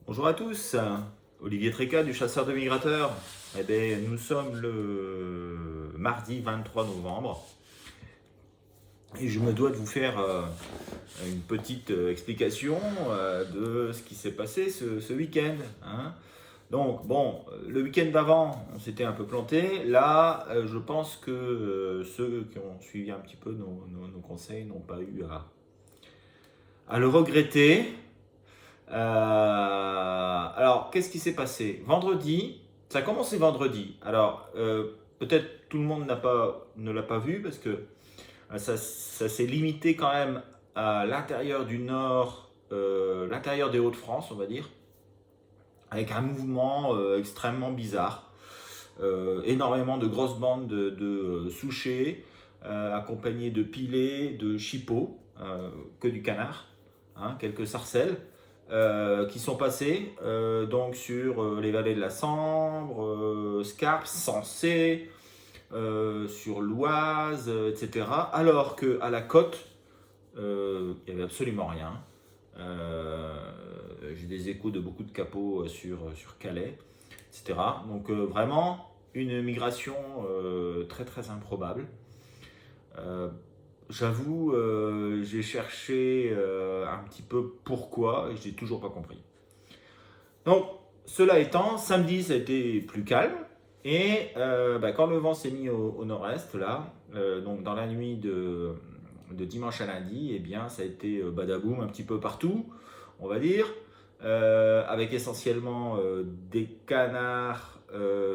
Bonjour à tous, Olivier Tréca du Chasseur de Migrateurs. Eh bien, nous sommes le mardi 23 novembre et je me dois de vous faire une petite explication de ce qui s'est passé ce week-end, hein. Donc, bon, le week-end d'avant, on s'était un peu planté. Là, je pense que ceux qui ont suivi un petit peu nos conseils n'ont pas eu à le regretter. Alors, qu'est-ce qui s'est passé? Vendredi, ça a commencé vendredi. Alors, peut-être tout le monde ne l'a pas vu parce que ça s'est limité quand même à l'intérieur du Nord, l'intérieur des Hauts-de-France, on va dire, avec un mouvement extrêmement bizarre. Énormément de grosses bandes de souchés, accompagnés de pilets, de chipots, que du canard, hein, quelques sarcelles, qui sont passés donc sur les vallées de la Sambre, Scarpe, Sensé, sur l'Oise, etc. Alors qu'à la côte, il n'y avait absolument rien. Euh, j'ai des échos de beaucoup de capots sur Calais, etc. Donc vraiment une migration très très improbable. Euh, J'avoue, j'ai cherché un petit peu pourquoi et je n'ai toujours pas compris. Donc, cela étant, samedi ça a été plus calme. Et quand le vent s'est mis au nord-est, là, donc dans la nuit de dimanche à lundi, eh bien, ça a été badaboum un petit peu partout, on va dire, avec essentiellement des canards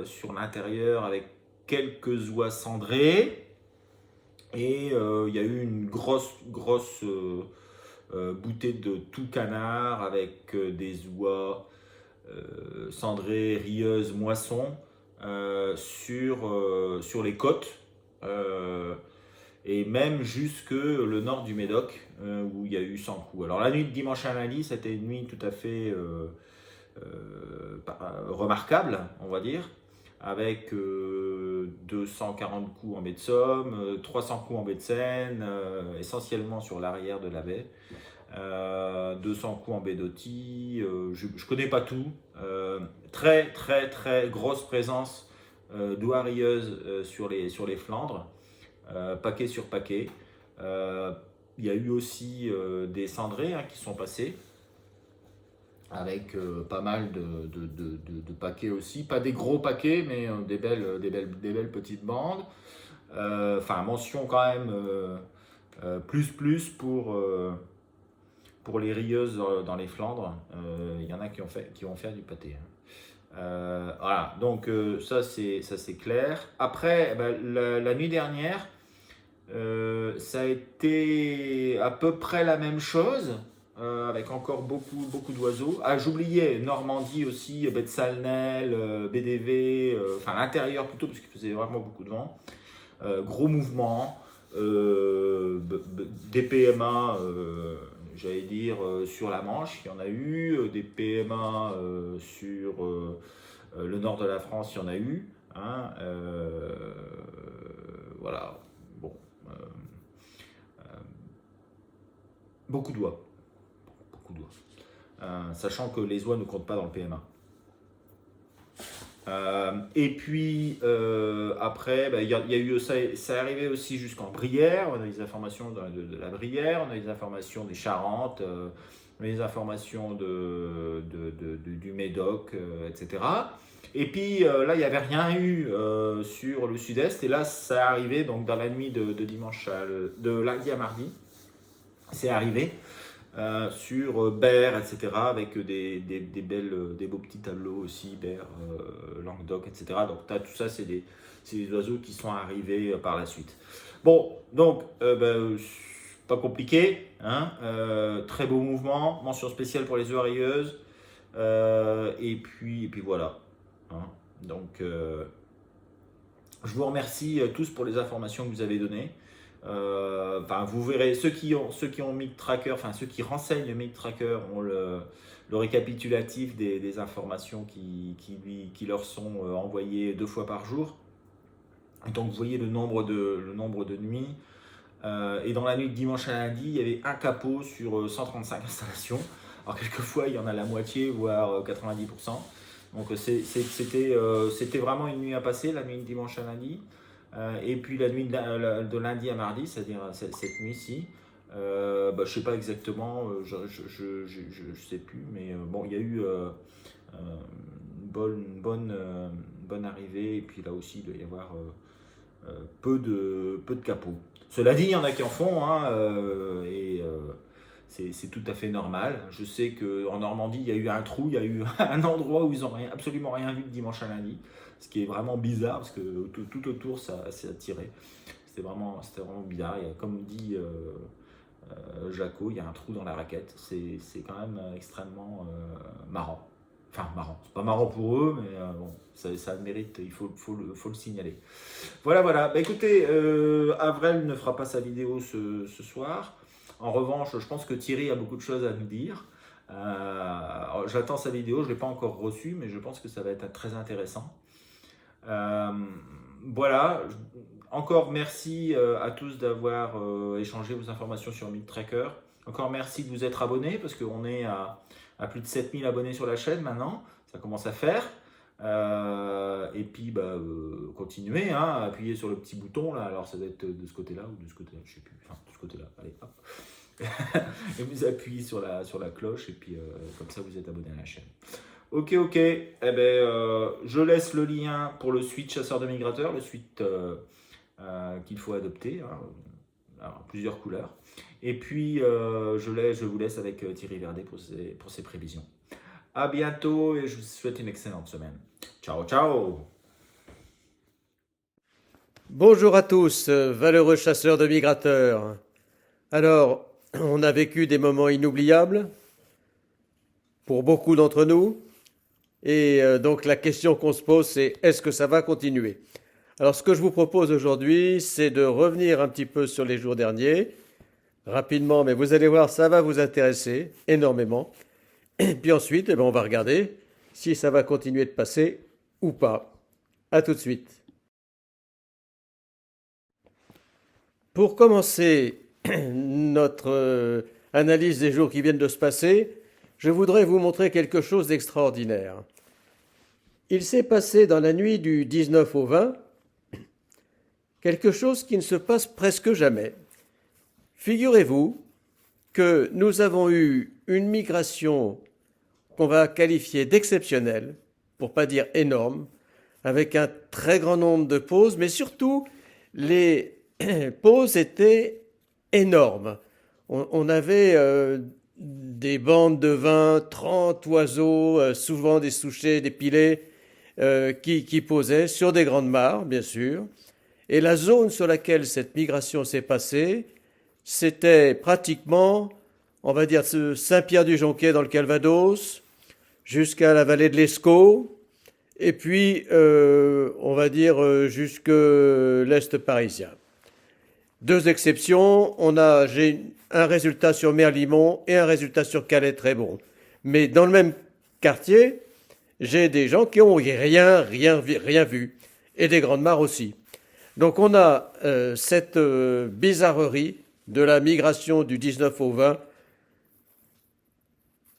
sur l'intérieur, avec quelques oies cendrées. Et il y a eu une grosse bouteille de tout canard avec des oies cendrées, rieuses, moissons sur les côtes. euh, et même jusque le nord du Médoc, où il y a eu 100 coups. Alors la nuit de dimanche à lundi, c'était une nuit tout à fait remarquable, on va dire, avec 240 coups en baie de Somme, 300 coups en baie de Seine, essentiellement sur l'arrière de la baie, 200 coups en baie d'Auty, je ne connais pas tout. Très très très grosse présence d'ouarieuse sur les Flandres, paquet sur paquet. Euh, il y a eu aussi des cendrés, hein, qui sont passés avec pas mal de paquets aussi. Pas des gros paquets, mais des belles petites bandes. Enfin, mention quand même plus pour les rieuses dans les Flandres. Il y en a qui vont faire du pâté, hein. Voilà, donc ça c'est clair. Après, la nuit dernière, ça a été à peu près la même chose, avec encore beaucoup d'oiseaux. Ah, j'oubliais Normandie aussi, baie de Salnel, BDV, enfin l'intérieur plutôt, parce qu'il faisait vraiment beaucoup de vent. Gros mouvement, des PMA, j'allais dire, sur la Manche, il y en a eu, des PMA sur le nord de la France, il y en a eu, hein, voilà, bon. euh, Beaucoup d'oies. Beaucoup d'oies. Sachant que les oies ne comptent pas dans le PMA. Et puis après, y a eu, ça est arrivé aussi jusqu'en Brière. On a des informations de la Brière, on a des informations des Charentes, on a des informations du Médoc, etc. Et puis là, il n'y avait rien eu sur le sud-est. Et là, ça est arrivé donc dans la nuit de lundi à mardi. C'est arrivé sur Berre, etc., avec des beaux petits tableaux aussi, Berre, Languedoc, etc. Donc tout ça, c'est des oiseaux qui sont arrivés par la suite. Bon, donc, pas compliqué, hein, très beau mouvement, mention spéciale pour les oreilleuses, et puis voilà, hein. Donc, je vous remercie tous pour les informations que vous avez données. Enfin, vous verrez, ceux qui ont Mic Tracker, enfin ceux qui renseignent Mic Tracker ont le récapitulatif des informations qui leur sont envoyées 2 fois par jour. Donc vous voyez le nombre de nuits. Et dans la nuit de dimanche à lundi, il y avait un capot sur 135 installations. Alors quelquefois il y en a la moitié, voire 90%. Donc c'était vraiment une nuit à passer, la nuit de dimanche à lundi. Et puis la nuit de lundi à mardi, c'est-à-dire cette nuit-ci. Je ne sais pas exactement, je sais plus, mais bon, il y a eu une bonne arrivée, et puis là aussi, il doit y avoir peu de capots. Cela dit, il y en a qui en font, hein, et c'est tout à fait normal. Je sais qu'en Normandie, il y a eu un trou, il y a eu un endroit où ils n'ont absolument rien vu de dimanche à lundi, ce qui est vraiment bizarre, parce que tout autour, ça s'est attiré. C'était vraiment bizarre. Comme dit Jaco, il y a un trou dans la raquette. C'est quand même extrêmement marrant. Enfin, marrant. C'est pas marrant pour eux, mais bon, ça mérite, il faut le signaler. Voilà, voilà. Bah, écoutez, Avrel ne fera pas sa vidéo ce soir. En revanche, je pense que Thierry a beaucoup de choses à nous dire. J'attends sa vidéo, je ne l'ai pas encore reçue, mais je pense que ça va être très intéressant. Voilà. Encore merci à tous d'avoir échangé vos informations sur MeetTracker. Encore merci de vous être abonnés, parce qu'on est à plus de 7000 abonnés sur la chaîne maintenant. Ça commence à faire. Et puis, continuez, hein, appuyez sur le petit bouton là. Alors, ça doit être de ce côté-là ou de ce côté-là, je sais plus. Enfin, de ce côté-là. Allez, hop. Et vous appuyez sur la cloche, et puis comme ça, vous êtes abonné à la chaîne. Ok. Eh ben, je laisse le lien pour le suite chasseur de migrateurs, le suite qu'il faut adopter. Hein. Alors, plusieurs couleurs. Et puis, je vous laisse avec Thierry Verdet pour ses prévisions. À bientôt, et je vous souhaite une excellente semaine. Ciao, ciao. Bonjour à tous, valeureux chasseurs de migrateurs. Alors, on a vécu des moments inoubliables pour beaucoup d'entre nous. Et donc la question qu'on se pose, c'est est-ce que ça va continuer? Alors ce que je vous propose aujourd'hui, c'est de revenir un petit peu sur les jours derniers, rapidement, mais vous allez voir, ça va vous intéresser énormément. Et puis ensuite, on va regarder si ça va continuer de passer ou pas. À tout de suite. Pour commencer notre analyse des jours qui viennent de se passer, je voudrais vous montrer quelque chose d'extraordinaire. Il s'est passé dans la nuit du 19 au 20 quelque chose qui ne se passe presque jamais. Figurez-vous que nous avons eu une migration qu'on va qualifier d'exceptionnelle, pour ne pas dire énorme, avec un très grand nombre de pauses, mais surtout les pauses étaient énormes. On avait des bandes de 20, 30 oiseaux, souvent des souchets, des pilets, qui posaient sur des grandes mares, bien sûr. Et la zone sur laquelle cette migration s'est passée, c'était pratiquement, on va dire, Saint-Pierre-du-Jonquier dans le Calvados, jusqu'à la vallée de l'Escaut, et puis, on va dire, jusque l'Est parisien. Deux exceptions, j'ai un résultat sur Merlimont et un résultat sur Calais très bon. Mais dans le même quartier, j'ai des gens qui n'ont rien vu, et des grandes mares aussi. Donc on a cette bizarrerie de la migration du 19 au 20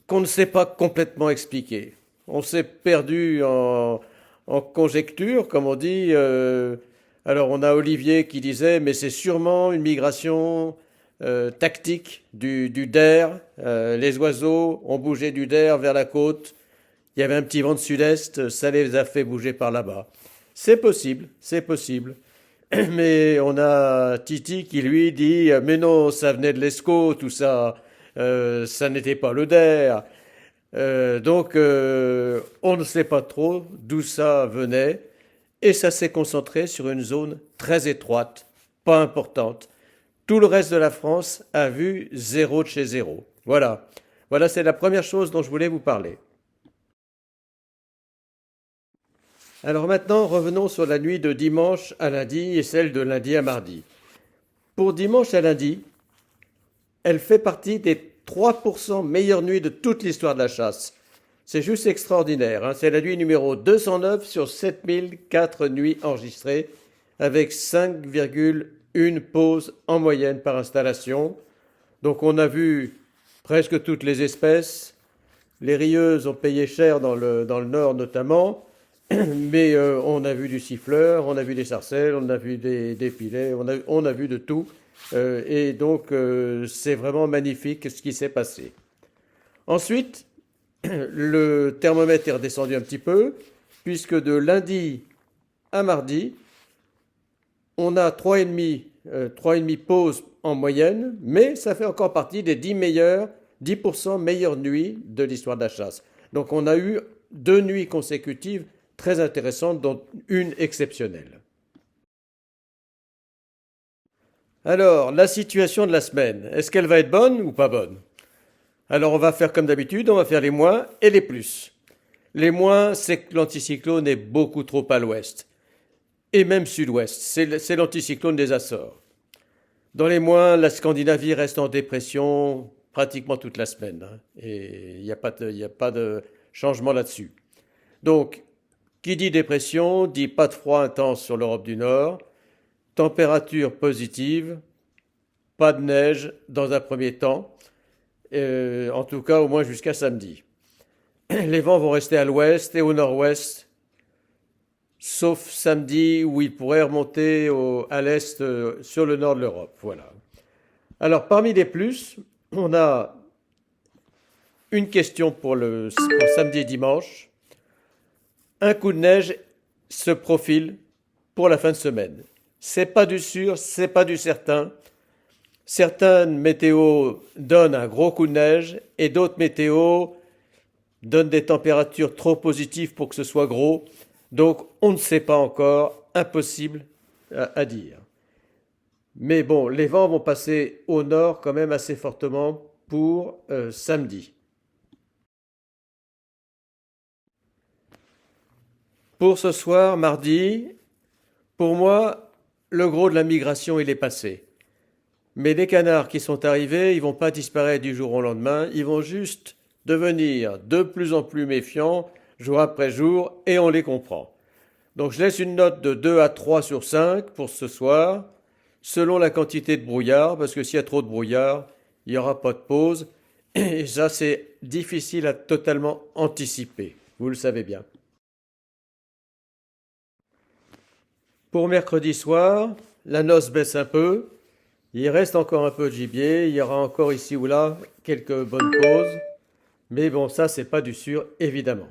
qu'on ne sait pas complètement expliquer. On s'est perdu en conjecture, comme on dit. Alors on a Olivier qui disait, mais c'est sûrement une migration tactique du Der. Les oiseaux ont bougé du Der vers la côte. Il y avait un petit vent de sud-est, ça les a fait bouger par là-bas. C'est possible. Mais on a Titi qui lui dit, mais non, ça venait de l'Escaut, tout ça, ça n'était pas le Der. Donc on ne sait pas trop d'où ça venait. Et ça s'est concentré sur une zone très étroite, pas importante. Tout le reste de la France a vu zéro de chez zéro. Voilà, c'est la première chose dont je voulais vous parler. Alors maintenant, revenons sur la nuit de dimanche à lundi et celle de lundi à mardi. Pour dimanche à lundi, elle fait partie des 3% meilleures nuits de toute l'histoire de la chasse. C'est juste extraordinaire. Hein. C'est la nuit numéro 209 sur 7004 nuits enregistrées, avec 5,1 pauses en moyenne par installation. Donc on a vu presque toutes les espèces, Les rieuses ont payé cher dans le nord notamment, mais on a vu du siffleur, on a vu des sarcelles, on a vu des filets, on a vu de tout. Et donc, c'est vraiment magnifique ce qui s'est passé. Ensuite, le thermomètre est redescendu un petit peu, puisque de lundi à mardi, on a 3,5 pauses en moyenne, mais ça fait encore partie des 10% meilleures nuits de l'histoire de la chasse. Donc on a eu 2 nuits consécutives très intéressantes, dont une exceptionnelle. Alors, la situation de la semaine, est-ce qu'elle va être bonne ou pas bonne? Alors on va faire comme d'habitude, on va faire les moins et les plus. Les moins, c'est que l'anticyclone est beaucoup trop à l'ouest, et même sud-ouest. C'est l'anticyclone des Açores. Dans les moins, la Scandinavie reste en dépression pratiquement toute la semaine, hein, et il y a pas de changement là-dessus. Donc, qui dit dépression, dit pas de froid intense sur l'Europe du Nord, température positive, pas de neige dans un premier temps, en tout cas au moins jusqu'à samedi. Les vents vont rester à l'ouest et au nord-ouest, sauf samedi où ils pourraient remonter à l'est sur le nord de l'Europe. Voilà. Alors parmi les plus, on a une question pour samedi et dimanche. Un coup de neige se profile pour la fin de semaine. C'est pas du sûr, c'est pas du certain. Certaines météos donnent un gros coup de neige et d'autres météos donnent des températures trop positives pour que ce soit gros. Donc on ne sait pas encore, impossible à dire. Mais bon, les vents vont passer au nord quand même assez fortement pour samedi. Pour ce soir, mardi, pour moi, le gros de la migration, il est passé. Mais les canards qui sont arrivés, ils vont pas disparaître du jour au lendemain, ils vont juste devenir de plus en plus méfiants jour après jour et on les comprend. Donc je laisse une note de 2 à 3 sur 5 pour ce soir, selon la quantité de brouillard, parce que s'il y a trop de brouillard, il n'y aura pas de pause. Et ça, c'est difficile à totalement anticiper, vous le savez bien. Pour mercredi soir, la noce baisse un peu. Il reste encore un peu de gibier. Il y aura encore ici ou là quelques bonnes pauses. Mais bon, ça, c'est pas du sûr, évidemment.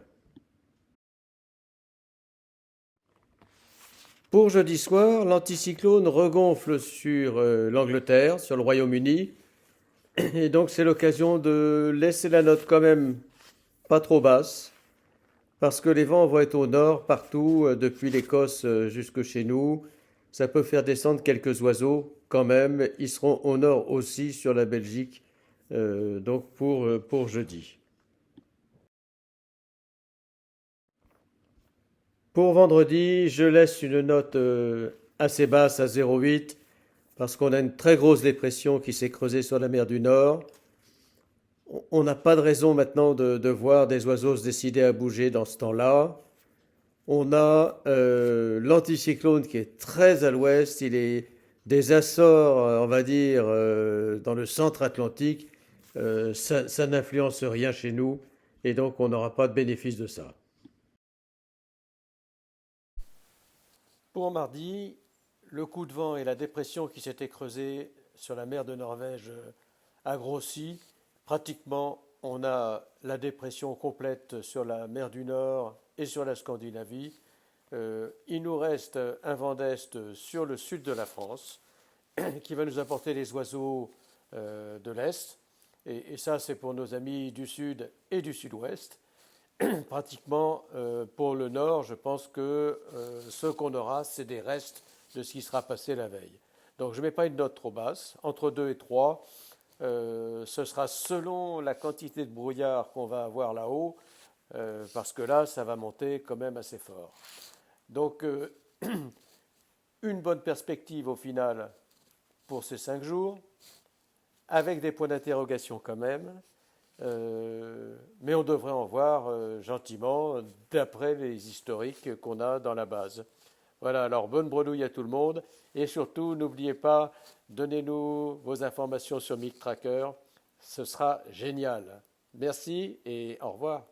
Pour jeudi soir, l'anticyclone regonfle sur l'Angleterre, sur le Royaume-Uni. Et donc, c'est l'occasion de laisser la note quand même pas trop basse, parce que les vents vont être au nord partout, depuis l'Écosse jusque chez nous. Ça peut faire descendre quelques oiseaux quand même. Ils seront au nord aussi sur la Belgique, donc pour jeudi. Pour vendredi, je laisse une note assez basse à 0,8 parce qu'on a une très grosse dépression qui s'est creusée sur la mer du Nord. On n'a pas de raison maintenant de voir des oiseaux se décider à bouger dans ce temps-là. On a l'anticyclone qui est très à l'ouest. Il est des Açores, on va dire, dans le centre atlantique. Ça n'influence rien chez nous et donc on n'aura pas de bénéfice de ça. Pour mardi, le coup de vent et la dépression qui s'était creusée sur la mer de Norvège a grossi. Pratiquement, on a la dépression complète sur la mer du Nord et sur la Scandinavie. Il nous reste un vent d'est sur le sud de la France qui va nous apporter les oiseaux de l'est. Et ça, c'est pour nos amis du sud et du sud-ouest. Pratiquement, pour le nord, je pense que ce qu'on aura, c'est des restes de ce qui sera passé la veille. Donc je ne mets pas une note trop basse. Entre 2 et 3, ce sera selon la quantité de brouillard qu'on va avoir là-haut, parce que là, ça va monter quand même assez fort. Donc, une bonne perspective au final pour ces 5 jours, avec des points d'interrogation quand même, mais on devrait en voir gentiment d'après les historiques qu'on a dans la base. Voilà, alors bonne bredouille à tout le monde, et surtout n'oubliez pas, donnez-nous vos informations sur MiCTracker, ce sera génial. Merci et au revoir.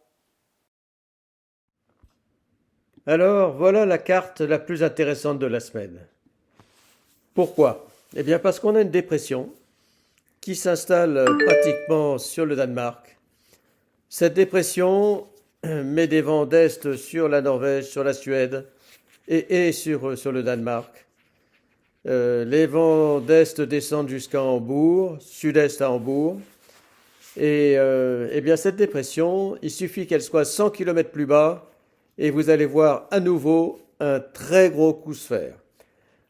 Alors, voilà la carte la plus intéressante de la semaine. Pourquoi? Eh bien parce qu'on a une dépression qui s'installe pratiquement sur le Danemark. Cette dépression met des vents d'est sur la Norvège, sur la Suède et sur le Danemark. Les vents d'est descendent jusqu'à Hambourg, sud-est à Hambourg. Et eh bien cette dépression, il suffit qu'elle soit 100 km plus bas et vous allez voir à nouveau un très gros coup de fer.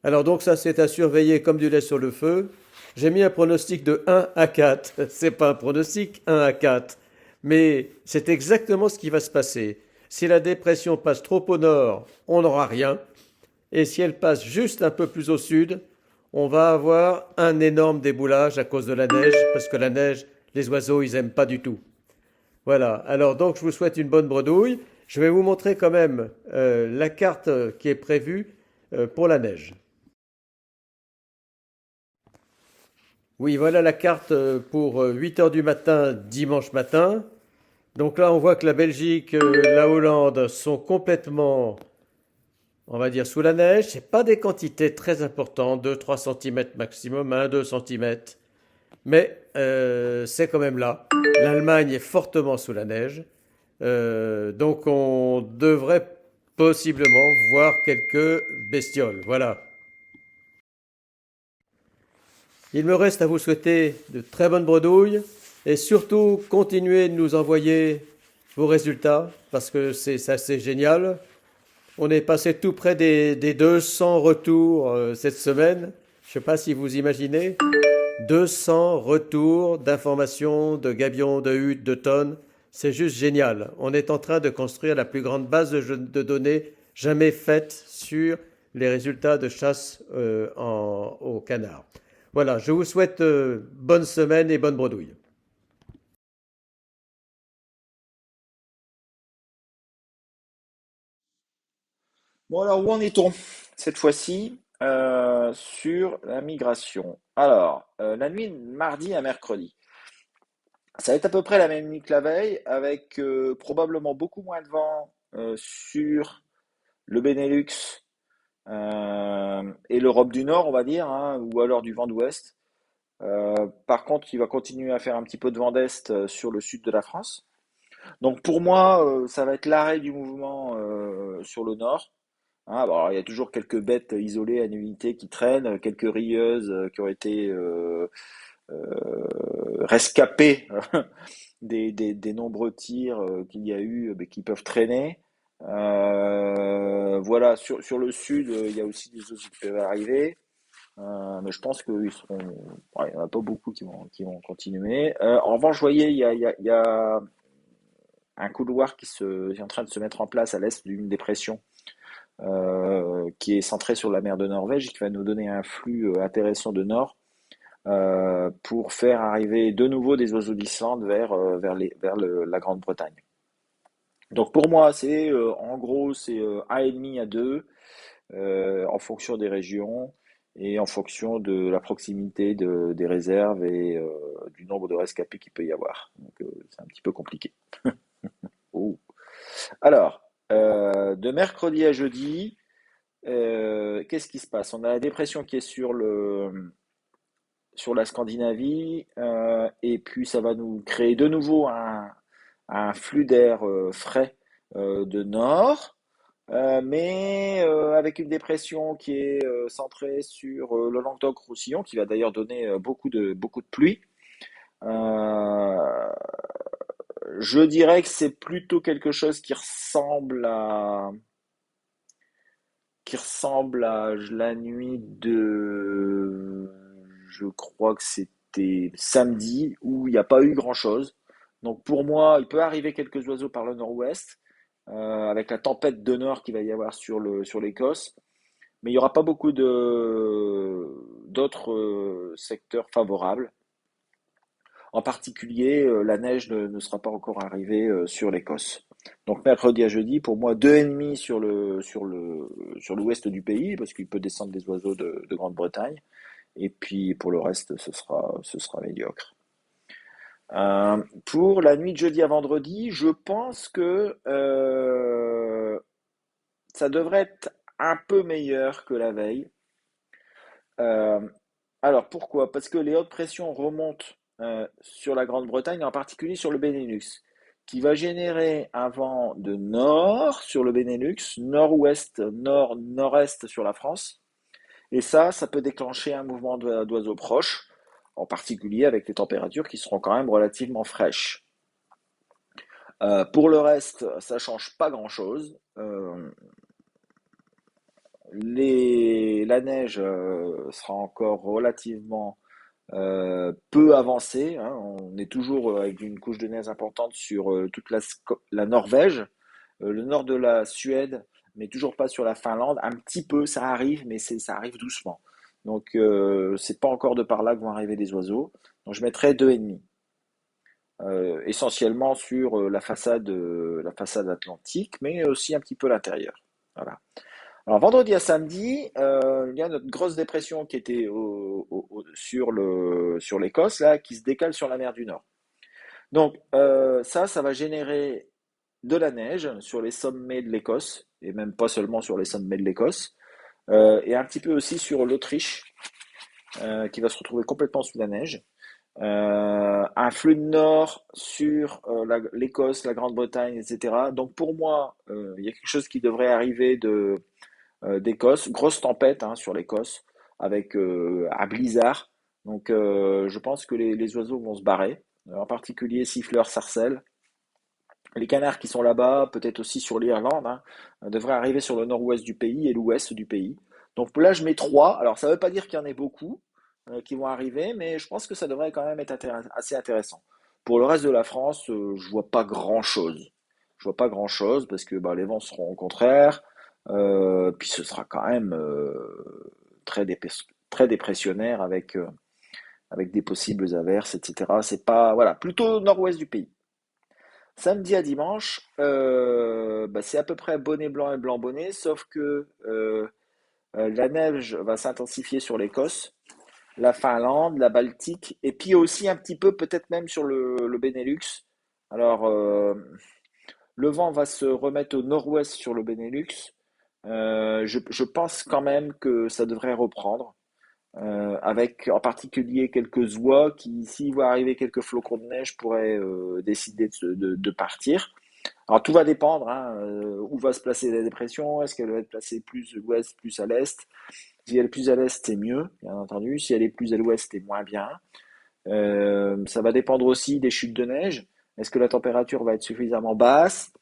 Alors donc ça c'est à surveiller comme du lait sur le feu. J'ai mis un pronostic de 1 à 4. C'est pas un pronostic 1 à 4. Mais c'est exactement ce qui va se passer. Si la dépression passe trop au nord, on n'aura rien. Et si elle passe juste un peu plus au sud, on va avoir un énorme déboulage à cause de la neige, parce que la neige, les oiseaux, ils aiment pas du tout. Voilà. Alors donc je vous souhaite une bonne bredouille. Je vais vous montrer quand même la carte qui est prévue pour la neige. Oui, voilà la carte pour 8 heures du matin, dimanche matin. Donc là, on voit que la Belgique, la Hollande sont complètement, on va dire, sous la neige. C'est pas des quantités très importantes, 2-3 centimètres maximum, 1-2 centimètres. Mais c'est quand même là. L'Allemagne est fortement sous la neige. Donc on devrait possiblement voir quelques bestioles. Voilà. Il me reste à vous souhaiter de très bonnes bredouilles et surtout continuez de nous envoyer vos résultats parce que c'est assez génial. On est passé tout près des 200 retours cette semaine. Je ne sais pas si vous imaginez. 200 retours d'informations, de gabions, de huttes, de tonnes. C'est juste génial. On est en train de construire la plus grande base de données jamais faite sur les résultats de chasse au canard. Voilà, je vous souhaite bonne semaine et bonne bredouille. Bon, alors où en est-on cette fois-ci sur la migration? Alors, la nuit de mardi à mercredi. Ça va être à peu près la même nuit que la veille, avec probablement beaucoup moins de vent sur le Benelux et l'Europe du Nord, on va dire, hein, ou alors du vent d'ouest. Par contre, il va continuer à faire un petit peu de vent d'est sur le sud de la France. Donc pour moi, ça va être l'arrêt du mouvement sur le nord. Ah, bon, alors, il y a toujours quelques bêtes isolées à nullité qui traînent, quelques rieuses qui ont été rescapées des nombreux tirs qu'il y a eu, mais qui peuvent traîner. Voilà, sur le sud, il y a aussi des oiseaux qui peuvent arriver. Mais je pense qu'ils seront. Ouais, il n'y en a pas beaucoup qui vont continuer. En revanche, je voyais, il y a un couloir qui est en train de se mettre en place à l'est d'une dépression qui est centrée sur la mer de Norvège et qui va nous donner un flux intéressant de nord pour faire arriver de nouveau des oiseaux d'Islande vers la Grande-Bretagne. Donc pour moi, en gros, c'est 1,5 à 2 en fonction des régions et en fonction de la proximité des réserves et du nombre de rescapés qu'il peut y avoir. Donc c'est un petit peu compliqué. Oh. Alors, de mercredi à jeudi, qu'est-ce qui se passe? On a la dépression qui est sur la Scandinavie, et puis ça va nous créer de nouveau un flux d'air frais de nord, mais avec une dépression qui est centrée sur le Languedoc-Roussillon, qui va d'ailleurs donner beaucoup de pluie. Euh, je dirais que c'est plutôt quelque chose qui ressemble à la nuit de, je crois que c'était samedi, où il n'y a pas eu grand-chose. Donc pour moi, il peut arriver quelques oiseaux par le nord-ouest, avec la tempête de nord qu'il va y avoir sur l'Écosse, mais il n'y aura pas beaucoup d'autres secteurs favorables. En particulier, la neige ne sera pas encore arrivée sur l'Écosse. Donc mercredi à jeudi, pour moi, 2,5 sur l'ouest du pays, parce qu'il peut descendre des oiseaux de Grande-Bretagne. Et puis pour le reste, ce sera médiocre. Pour la nuit de jeudi à vendredi, je pense que ça devrait être un peu meilleur que la veille. Euh, alors pourquoi? Parce que les hautes pressions remontent sur la Grande-Bretagne, en particulier sur le Benelux, qui va générer un vent de nord sur le Benelux, nord-ouest, nord-nord-est sur la France. Et ça peut déclencher un mouvement d'oiseaux proches, en particulier avec les températures qui seront quand même relativement fraîches. Pour le reste, ça change pas grand-chose. La neige sera encore relativement peu avancée, hein. On est toujours avec une couche de neige importante sur toute la Norvège, le nord de la Suède, mais toujours pas sur la Finlande. Un petit peu, ça arrive, mais ça arrive doucement. Donc c'est pas encore de par là que vont arriver les oiseaux. Donc je mettrai 2,5. Essentiellement sur la façade atlantique, mais aussi un petit peu l'intérieur. Voilà. Alors vendredi à samedi, il y a notre grosse dépression qui était sur l'Écosse là, qui se décale sur la mer du Nord. Donc ça va générer de la neige sur les sommets de l'Écosse et même pas seulement sur les sommets de l'Écosse, et un petit peu aussi sur l'Autriche qui va se retrouver complètement sous la neige. Un flux de nord sur l'Écosse, la Grande-Bretagne, etc. Donc pour moi, il y a quelque chose qui devrait arriver d'Écosse. Grosse tempête hein, sur l'Écosse avec un blizzard. Donc je pense que les oiseaux vont se barrer, en particulier siffleurs, sarcelles. Les canards qui sont là-bas, peut-être aussi sur l'Irlande, hein, devraient arriver sur le nord-ouest du pays et l'ouest du pays. Donc là, je mets trois. Alors, ça ne veut pas dire qu'il y en ait beaucoup qui vont arriver, mais je pense que ça devrait quand même être assez intéressant. Pour le reste de la France, je vois pas grand-chose. Je vois pas grand-chose parce que bah, les vents seront au contraire. Puis ce sera quand même très dépressionnaire avec des possibles averses, etc. C'est pas voilà, plutôt nord-ouest du pays. Samedi à dimanche, bah, c'est à peu près bonnet blanc et blanc bonnet, sauf que la neige va s'intensifier sur l'Écosse, la Finlande, la Baltique, et puis aussi un petit peu peut-être même sur le Benelux. Alors, le vent va se remettre au nord-ouest sur le Benelux. Je pense quand même que ça devrait reprendre, avec en particulier quelques oies qui, s'il va arriver quelques flocons de neige, pourraient décider de partir. Alors tout va dépendre, hein, où va se placer la dépression, est-ce qu'elle va être placée plus à l'ouest, plus à l'est. Si elle est plus à l'est, c'est mieux, bien entendu. Si elle est plus à l'ouest, c'est moins bien. Ça va dépendre aussi des chutes de neige. Est-ce que la température va être suffisamment basse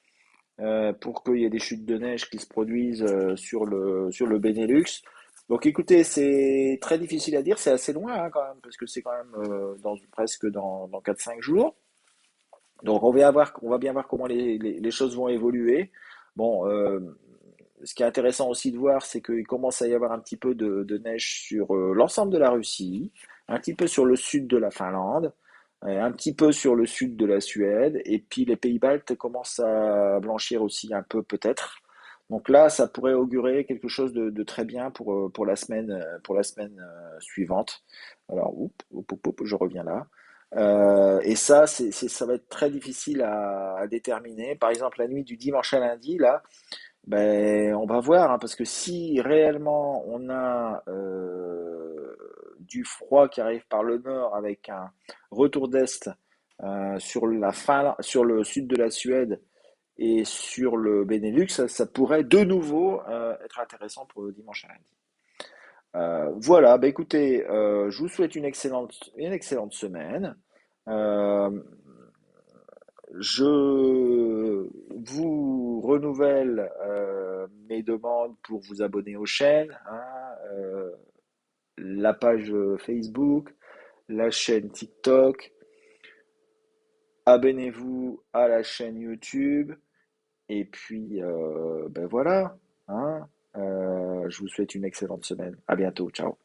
pour qu'il y ait des chutes de neige qui se produisent sur le Benelux? Donc écoutez, c'est très difficile à dire, c'est assez loin hein, quand même, parce que c'est quand même presque dans 4-5 jours. Donc on va bien voir comment les choses vont évoluer. Bon, ce qui est intéressant aussi de voir, c'est qu'il commence à y avoir un petit peu de neige sur l'ensemble de la Russie, un petit peu sur le sud de la Finlande, un petit peu sur le sud de la Suède, et puis les pays baltes commencent à blanchir aussi un peu peut-être. Donc là, ça pourrait augurer quelque chose de très bien pour la semaine suivante. Alors, je reviens là. Et ça, ça va être très difficile à déterminer. Par exemple, la nuit du dimanche à lundi, là, ben, on va voir, hein, parce que si réellement on a du froid qui arrive par le nord avec un retour d'est sur le sud de la Suède et sur le Benelux, ça pourrait de nouveau être intéressant pour le dimanche à lundi. Voilà, bah écoutez, je vous souhaite une excellente semaine. Euh, je vous renouvelle mes demandes pour vous abonner aux chaînes, hein, la page Facebook, la chaîne TikTok. Abonnez-vous à la chaîne YouTube. Et puis, ben voilà, hein, je vous souhaite une excellente semaine. À bientôt. Ciao.